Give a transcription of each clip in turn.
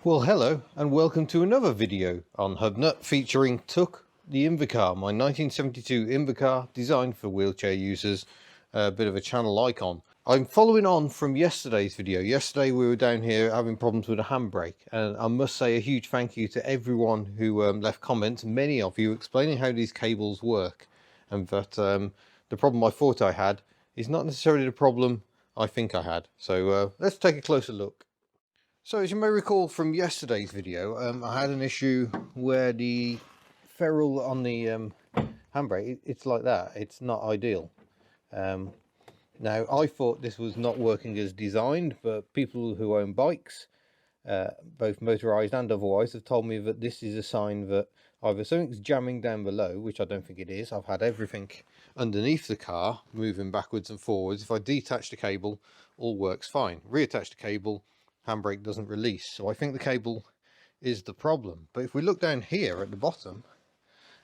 Well, hello and welcome to another video on Hubnut featuring Tuck the Invacar, my 1972 Invacar designed for wheelchair users, a bit of a channel icon. I'm following on from yesterday's video. Yesterday we were down here having problems with a handbrake, and I must say a huge thank you to everyone who left comments, many of you explaining how these cables work, and that the problem I thought I had is not necessarily the problem I think I had. So let's take a closer look. So as you may recall from yesterday's video, I had an issue where the ferrule on the handbrake, it's like that. It's not ideal. Now I thought this was not working as designed, but people who own bikes, both motorized and otherwise, have told me that this is a sign that either something's jamming down below, which I don't think it is. I've had everything underneath the car moving backwards and forwards. If I detach the cable, all works fine. Reattach the cable, handbrake doesn't release. So I think the cable is the problem. But if we look down here at the bottom,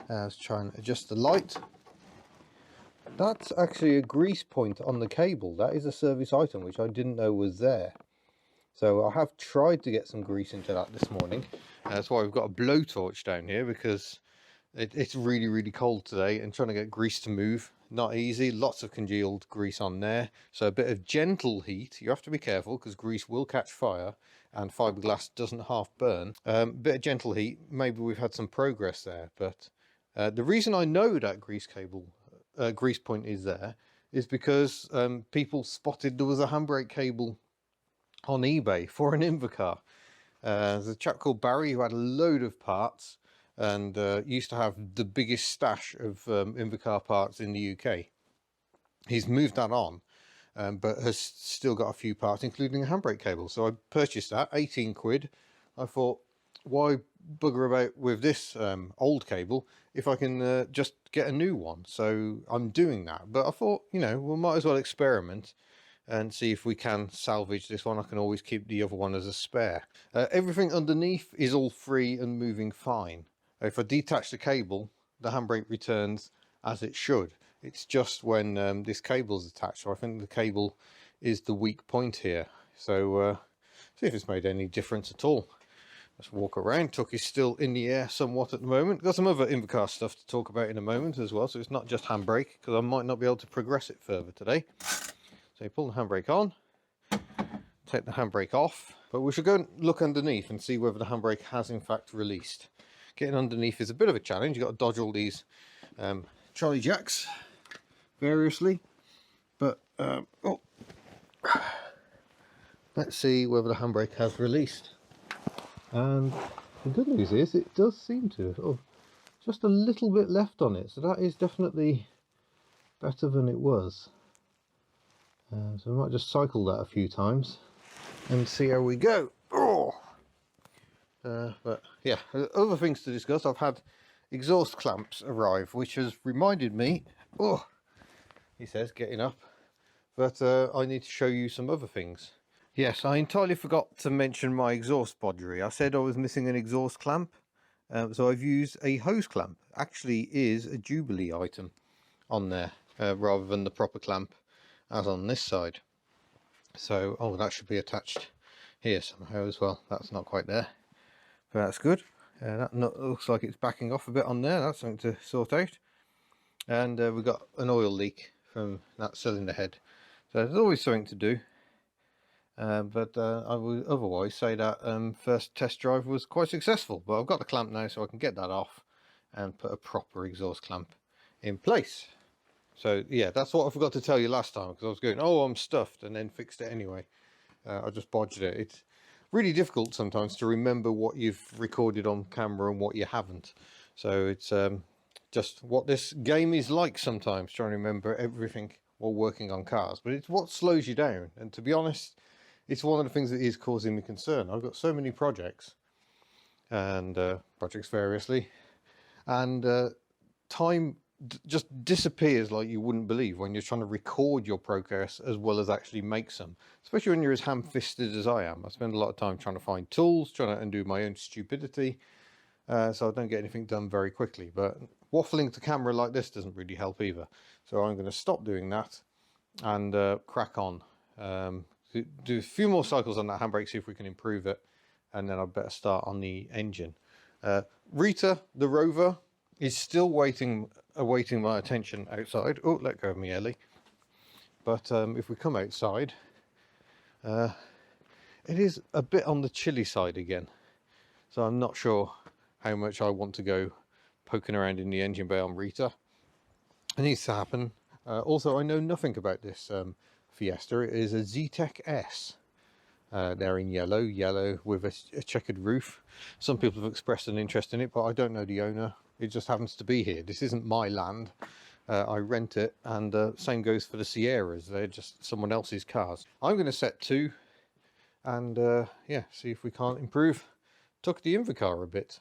let's try and adjust the light. That's actually a grease point on the cable. That is a service item which I didn't know was there. So I have tried to get some grease into that this morning. That's why we've got a blowtorch down here, because it's really cold today, and trying to get grease to move, not easy. Lots of congealed grease on there. So a bit of gentle heat. You have to be careful because grease will catch fire and fiberglass doesn't half burn. Bit of gentle heat, maybe we've had some progress there. But the reason I know that grease point is there is because people spotted there was a handbrake cable on eBay for an Invacar. There's a chap called Barry who had a load of parts and used to have the biggest stash of Invacar parts in the UK. He's moved that on, but has still got a few parts, including a handbrake cable. So I purchased that, 18 quid. I thought, why bugger about with this old cable if I can just get a new one? So I'm doing that. But I thought, you know, we might as well experiment and see if we can salvage this one. I can always keep the other one as a spare. Everything underneath is all free and moving fine. If I detach the cable, the handbrake returns as it should. It's just when this cable is attached. So I think the cable is the weak point here. So see if it's made any difference at all. Let's walk around. Tuck is still in the air somewhat at the moment. Got some other Invacar stuff to talk about in a moment as well. So it's not just handbrake, because I might not be able to progress it further today. So you pull the handbrake on, take the handbrake off, but we should go and look underneath and see whether the handbrake has in fact released. Getting underneath is a bit of a challenge. You've got to dodge all these trolley jacks variously, but let's see whether the handbrake has released. And the good news is it does seem to. Just a little bit left on it, so that is definitely better than it was. So we might just cycle that a few times and see how we go. But yeah, other things to discuss. I've had exhaust clamps arrive, which has reminded me, he says, getting up, but I need to show you some other things. Yes, I entirely forgot to mention my exhaust bodgery. I said I was missing an exhaust clamp, so I've used a hose clamp. Actually is a Jubilee item on there, rather than the proper clamp as on this side. So that should be attached here somehow as well. That's not quite there, but that's good. That looks like it's backing off a bit on there. That's something to sort out. And we've got an oil leak from that cylinder head, so there's always something to do. But I would otherwise say that first test drive was quite successful. But I've got the clamp now, so I can get that off and put a proper exhaust clamp in place. So yeah, that's what I forgot to tell you last time, because I was going, I'm stuffed, and then fixed it anyway. I just bodged it. It's really difficult sometimes to remember what you've recorded on camera and what you haven't. So it's just what this game is like sometimes, trying to remember everything while working on cars. But it's what slows you down, and to be honest, it's one of the things that is causing me concern. I've got so many projects, and projects variously, and time just disappears like you wouldn't believe when you're trying to record your progress as well as actually make some, especially when you're as ham-fisted as I am. I spend a lot of time trying to find tools, trying to undo my own stupidity, so I don't get anything done very quickly. But waffling to camera like this doesn't really help either, so I'm going to stop doing that and crack on. Do a few more cycles on that handbrake, see if we can improve it, and then I better start on the engine. Rita, the Rover, is still awaiting my attention outside. Oh, let go of me, Ellie. But if we come outside, it is a bit on the chilly side again. So I'm not sure how much I want to go poking around in the engine bay on Rita. It needs to happen. Also, I know nothing about this Fiesta. It is a Zetec S. They're in yellow with a checkered roof. Some people have expressed an interest in it, but I don't know the owner. It just happens to be here. This isn't my land. I rent it, and same goes for the Sierras. They're just someone else's cars. I'm going to set 2 and yeah, see if we can't improve Tuck the Invacar a bit.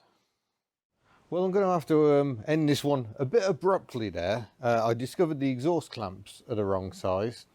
Well, I'm going to have to end this one a bit abruptly there. I discovered the exhaust clamps are the wrong size,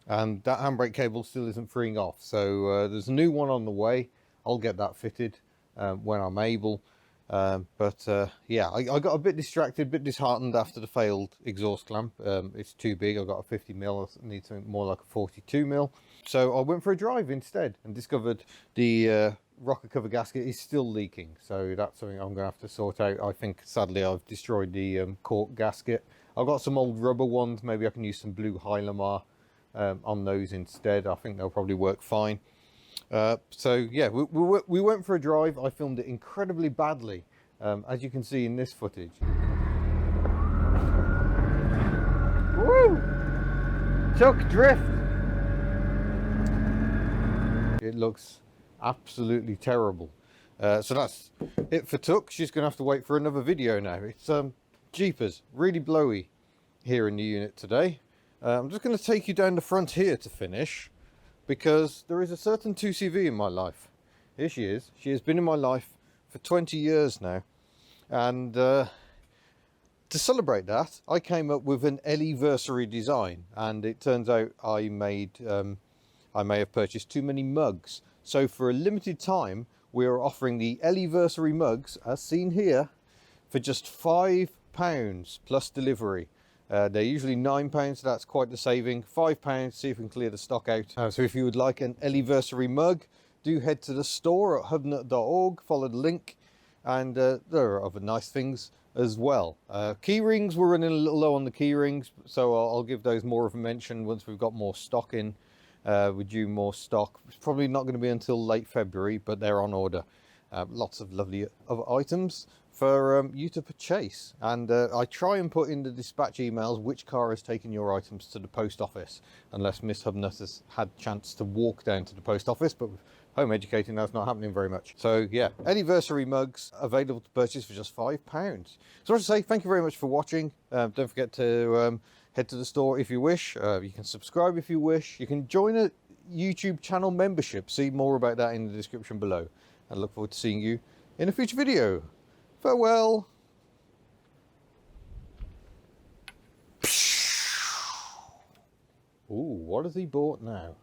and that handbrake cable still isn't freeing off. So there's a new one on the way. I'll get that fitted when I'm able. Yeah, I got a bit distracted, a bit disheartened after the failed exhaust clamp. It's too big. I've got a 50mm. I need something more like a 42mm. So I went for a drive instead and discovered the rocker cover gasket is still leaking. So that's something I'm going to have to sort out. I think sadly I've destroyed the cork gasket. I've got some old rubber ones. Maybe I can use some blue Hylamar on those instead. I think they'll probably work fine. So yeah, we went for a drive. I filmed it incredibly badly, as you can see in this footage. Woo! Tuck drift. It looks absolutely terrible. So that's it for Tuck. She's gonna have to wait for another video now. It's jeepers, really blowy here in the unit today. I'm just going to take you down the front here to finish, because there is a certain 2CV in my life. Here she is. She has been in my life for 20 years now. And to celebrate that, I came up with an Elliversary design. And it turns out I may have purchased too many mugs. So for a limited time, we are offering the Elliversary mugs, as seen here, for just £5 plus delivery. They're usually £9, so that's quite the saving. £5, see if we can clear the stock out. So if you would like an Elliversary mug, do head to the store at hubnut.org, follow the link, and there are other nice things as well. Key rings, we're running a little low on the key rings, so I'll give those more of a mention once we've got more stock in. We're due more stock. It's probably not going to be until late February, but they're on order. Lots of lovely other items for you to purchase, and I try and put in the dispatch emails which car has taken your items to the post office, unless Miss Hubnut has had chance to walk down to the post office, but with home educating that's not happening very much. So yeah, Elliversary mugs available to purchase for just £5. So I should say thank you very much for watching. Don't forget to head to the store if you wish. You can subscribe if you wish. You can join a YouTube channel membership. See more about that in the description below. I look forward to seeing you in a future video. Farewell. Ooh, what has he bought now?